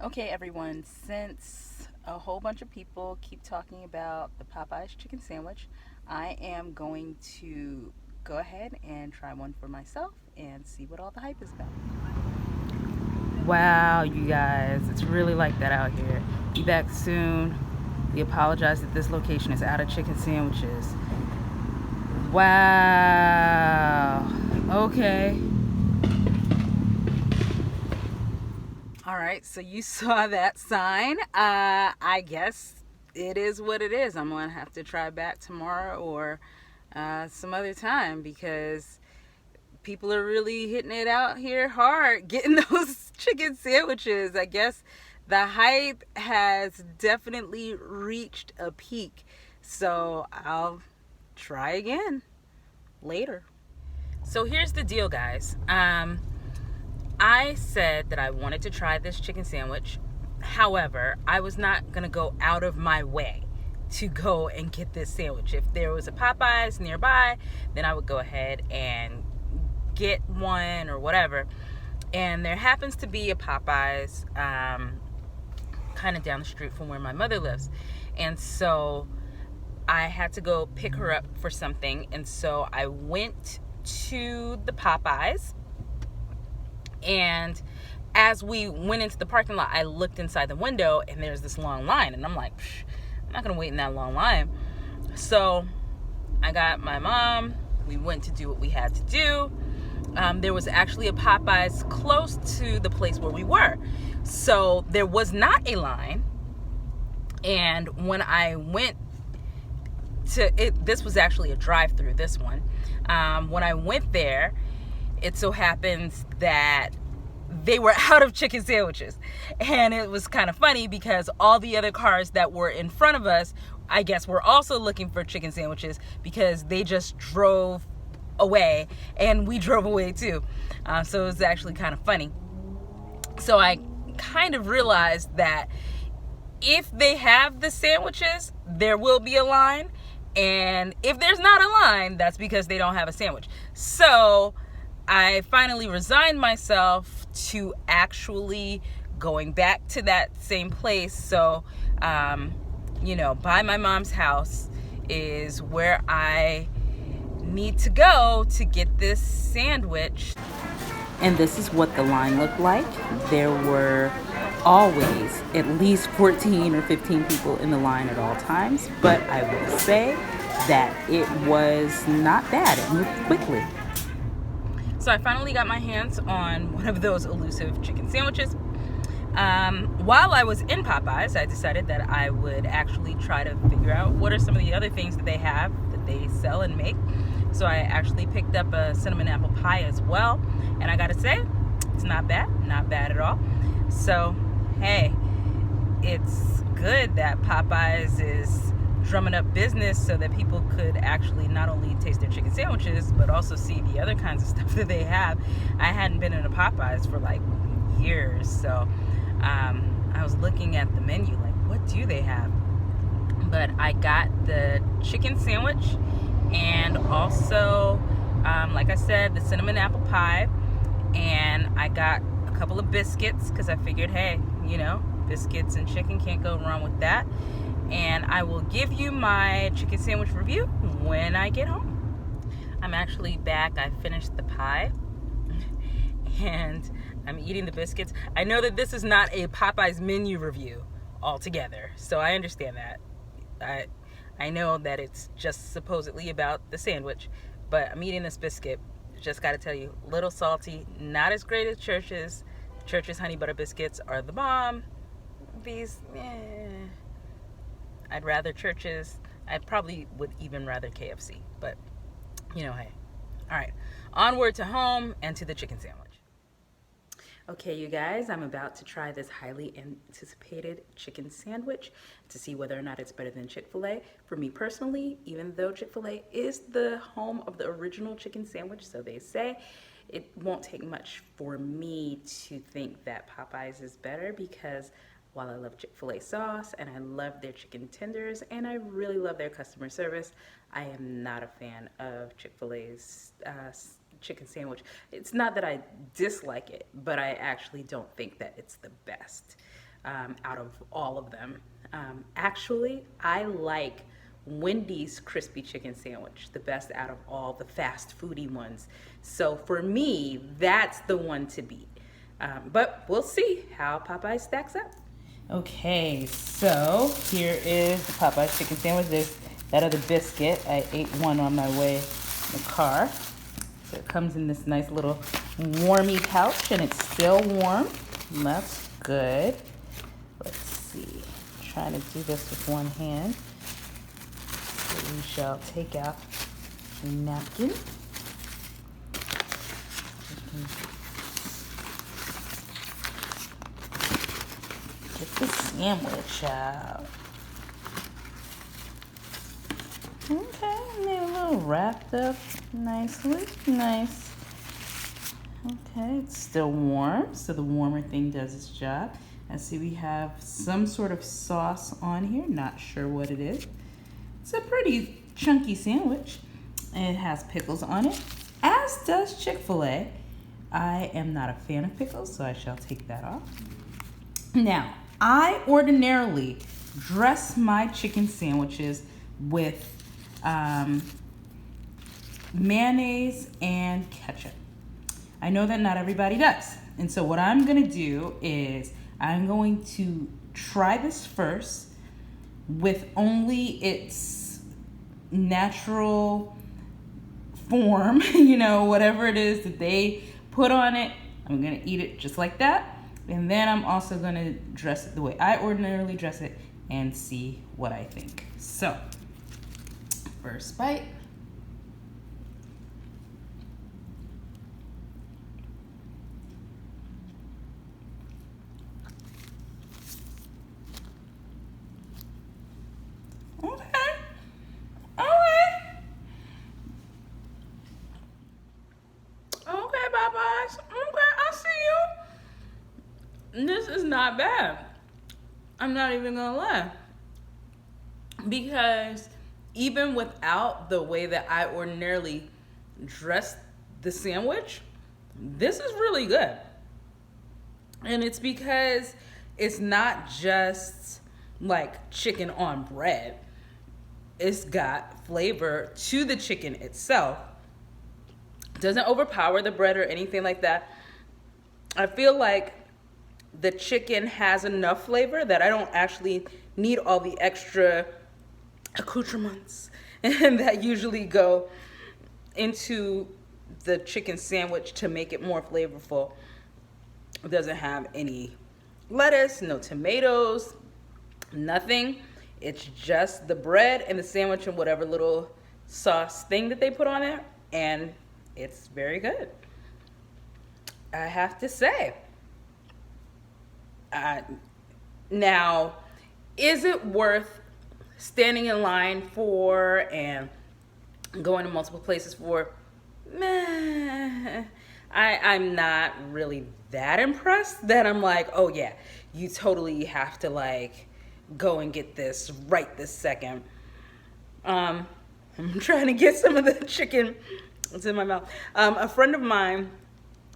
Okay, everyone, since a whole bunch of people keep talking about the Popeyes chicken sandwich, I am going to go ahead and try one for myself and see what all the hype is about. Wow, you guys, it's really like that out here. Be back soon. We apologize that this location is out of chicken sandwiches. Wow. Okay. All right, so you saw that sign. I guess it is what it is. I'm gonna have to try back tomorrow or some other time because people are really hitting it out here hard, getting those chicken sandwiches. I guess the hype has definitely reached a peak. So I'll try again later. So here's the deal, guys. I said that I wanted to try this chicken sandwich. However, I was not going to go out of my way to go and get this sandwich. If there was a Popeyes nearby, then I would go ahead and get one or whatever. And there happens to be a Popeyes kind of down the street from where my mother lives. And so I had to go pick her up for something. And so I went to the Popeyes, and as we went into the parking lot, I looked inside the window and there's this long line. And I'm like, I'm not going to wait in that long line. So I got my mom. We went to do what we had to do. There was actually a Popeyes close to the place where we were. So there was not a line. And when I went to it, this was actually a drive-through, this one. When I went there, it so happens that they were out of chicken sandwiches. And it was kind of funny because all the other cars that were in front of us, I guess, were also looking for chicken sandwiches because they just drove away and we drove away too. So it was actually kind of funny. So I kind of realized that if they have the sandwiches, there will be a line. And if there's not a line, that's because they don't have a sandwich. So I finally resigned myself to actually going back to that same place. So, by my mom's house is where I need to go to get this sandwich. And this is what the line looked like. There were always at least 14 or 15 people in the line at all times, but I will say that it was not bad. It moved quickly. So I finally got my hands on one of those elusive chicken sandwiches. While I was in Popeyes, I decided that I would actually try to figure out what are some of the other things that they have that they sell and make. So I actually picked up a cinnamon apple pie as well. And I gotta say, it's not bad at all. So, hey, it's good that Popeyes is drumming up business so that people could actually not only taste their chicken sandwiches, but also see the other kinds of stuff that they have. I hadn't been in a Popeyes for like years, so I was looking at the menu, like, what do they have? But I got the chicken sandwich and also, like I said, the cinnamon apple pie. And I got a couple of biscuits because I figured, hey, biscuits and chicken, can't go wrong with that. And I will give you my chicken sandwich review when I get home. I'm actually back. I finished the pie and I'm eating the biscuits. I know that this is not a Popeyes menu review altogether, so I understand that. I know that it's just supposedly about the sandwich, but I'm eating this biscuit. Just got to tell you, little salty, not as great as Church's. Church's honey butter biscuits are the bomb. These, I'd rather Church's. I probably would even rather KFC, but hey. All right, onward to home and to the chicken sandwich. Okay, you guys, I'm about to try this highly anticipated chicken sandwich to see whether or not it's better than Chick-fil-A. For me personally, even though Chick-fil-A is the home of the original chicken sandwich, so they say, it won't take much for me to think that Popeyes is better because while I love Chick-fil-A sauce and I love their chicken tenders and I really love their customer service, I am not a fan of Chick-fil-A's chicken sandwich. It's not that I dislike it, but I actually don't think that it's the best. out of all of them. Actually, I like Wendy's crispy chicken sandwich the best out of all the fast foody ones. So for me, that's the one to beat. But we'll see how Popeye stacks up. Okay, so here is the Popeye chicken sandwich. There's that other biscuit. I ate one on my way in the car. So it comes in this nice little warmy pouch, and it's still warm. That's good. Let's see. I'm trying to do this with one hand. So we shall take out a napkin. Get the sandwich out. Okay, they're a little wrapped up nicely. Nice. Okay, it's still warm, so the warmer thing does its job. I see we have some sort of sauce on here. Not sure what it is. It's a pretty chunky sandwich. It has pickles on it, as does Chick-fil-A. I am not a fan of pickles, so I shall take that off. Now, I ordinarily dress my chicken sandwiches with mayonnaise and ketchup. I know that not everybody does. And so what I'm gonna do is I'm going to try this first with only its natural form, whatever it is that they put on it. I'm gonna eat it just like that. And then I'm also gonna dress it the way I ordinarily dress it and see what I think. So, first bite. This is not bad. I'm not even gonna lie. Because even without the way that I ordinarily dress the sandwich, this is really good. And it's because it's not just like chicken on bread. It's got flavor to the chicken itself. It doesn't overpower the bread or anything like that. I feel like the chicken has enough flavor that I don't actually need all the extra accoutrements that usually go into the chicken sandwich to make it more flavorful. It doesn't have any lettuce, no tomatoes, nothing. It's just the bread and the sandwich and whatever little sauce thing that they put on it, and it's very good. I have to say. Now, is it worth standing in line for and going to multiple places for? Meh. I'm not really that impressed that I'm like, oh yeah, you totally have to like go and get this right this second. I'm trying to get some of the chicken. It's in my mouth. A friend of mine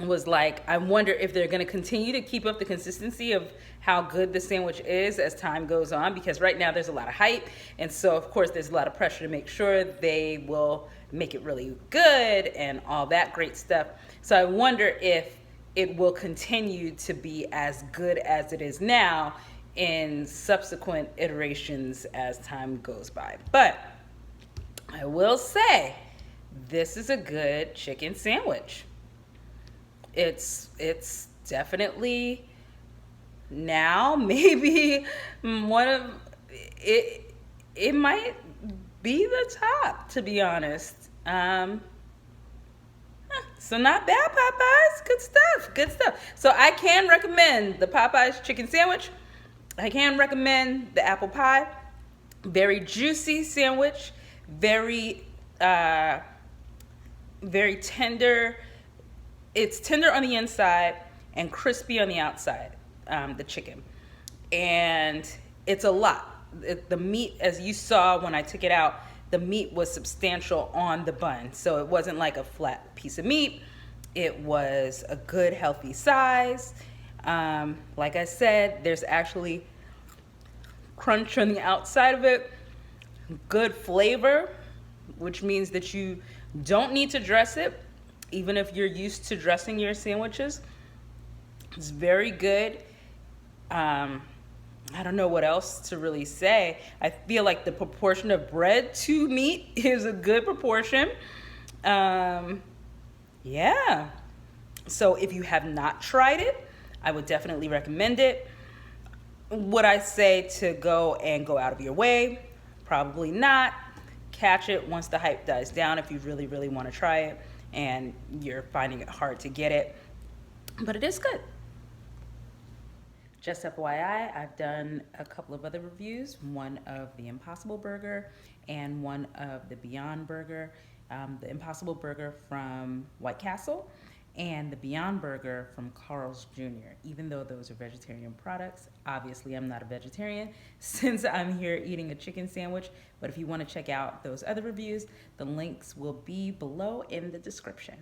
was like, I wonder if they're going to continue to keep up the consistency of how good the sandwich is as time goes on, because right now there's a lot of hype, and so of course there's a lot of pressure to make sure they will make it really good and all that great stuff. So I wonder if it will continue to be as good as it is now in subsequent iterations as time goes by. But I will say, this is a good chicken sandwich. It's definitely now maybe one of it. It might be the top, to be honest. So not bad, Popeyes. Good stuff. Good stuff. So I can recommend the Popeyes chicken sandwich. I can recommend the apple pie. Very juicy sandwich. Very tender. It's tender on the inside and crispy on the outside, the chicken. And it's a lot. The meat, as you saw when I took it out, the meat was substantial on the bun. So it wasn't like a flat piece of meat. It was a good, healthy size. Like I said, there's actually crunch on the outside of it, good flavor, which means that you don't need to dress it, even if you're used to dressing your sandwiches. It's very good. I don't know what else to really say. I feel like the proportion of bread to meat is a good proportion. Yeah. So if you have not tried it, I would definitely recommend it. Would I say to go out of your way? Probably not. Catch it once the hype dies down if you really, really want to try it and you're finding it hard to get it. But it is good. Just FYI, I've done a couple of other reviews, one of the Impossible Burger and one of the Beyond Burger. The Impossible Burger from White Castle and the Beyond Burger from Carl's Jr. Even though those are vegetarian products, obviously I'm not a vegetarian since I'm here eating a chicken sandwich. But if you want to check out those other reviews, the links will be below in the description.